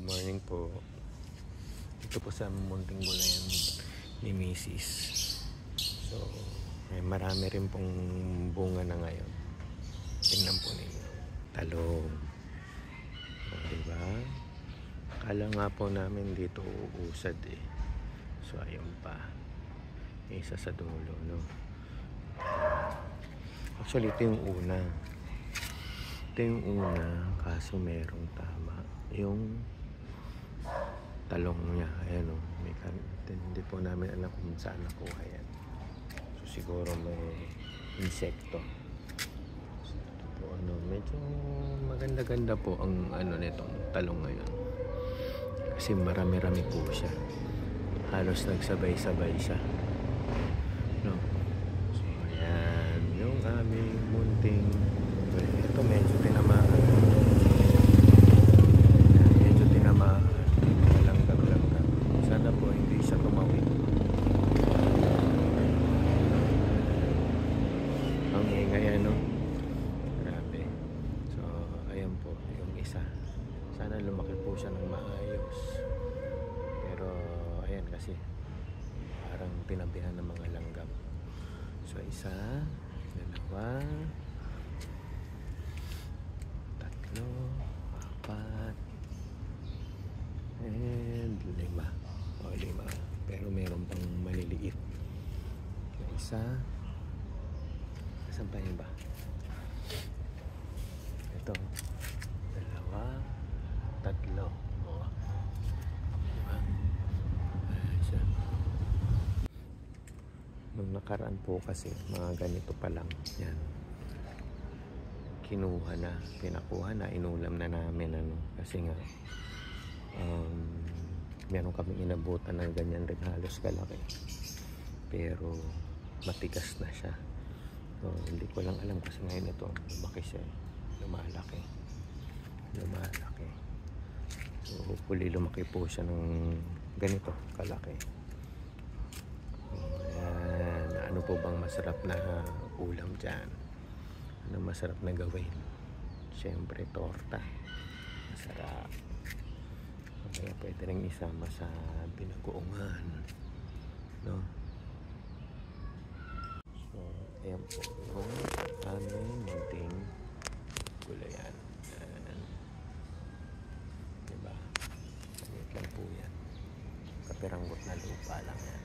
morning po. Ito po sa munting gulayan ni Mrs. So, marami rin pong bunga na ngayon. Tingnan po ninyo. Talong. O, diba? Akala nga po namin dito uusad eh. So, ayun pa. Isa sa dulo, no? Actually, ito yung una. Ito yung una, kaso merong tama. Yung talong niya, ayan o. Hindi po namin alam kung saan nakuha yan. So, siguro may insekto. So, ito po, medyo maganda-ganda po ang nitong talong ngayon. Kasi marami-rami po siya. Halos nagsabay-sabay siya. No? So, ayan. Yung aming munting, ito medyo tinamaan. Medyo tinamaan. Langgang-langgang. Sana po hindi siya tumawid. Ang ingay, ano? Grabe. So, ayan po yung isa. Sana lumaki po siya ng maayos. Pero, ayan kasi parang tinabihan ng mga langgam. So, isa, dalawa, tatlo, apat, and lima. O, lima. Pero meron pang maliliit. Isa. Saan pa yun ba? Ito. Dalawa. Tatlo. O. Diba? Ayan siya. Nung nakaraan po kasi, mga ganito pa lang. Yan. Kinuha na, pinakuha na, inulam na namin kasi nga meron kaming inabutan ng ganyan rin halos kalaki, pero matigas na siya. So, hindi ko lang alam kasi ngayon ito lumaki siya, lumalaki. So hopefully lumaki po siya ng ganito kalaki. Ayan. Ano po bang masarap na ulam dyan? Ano masarap na gawin? Siyempre torta, masarap. Kaya pwede rin isama sa binagoongan, no? So, ayan po yung aming munting gulayan. Ayan. Diba? Maliit lang po yan. Kapiranggot na lupa lang yan.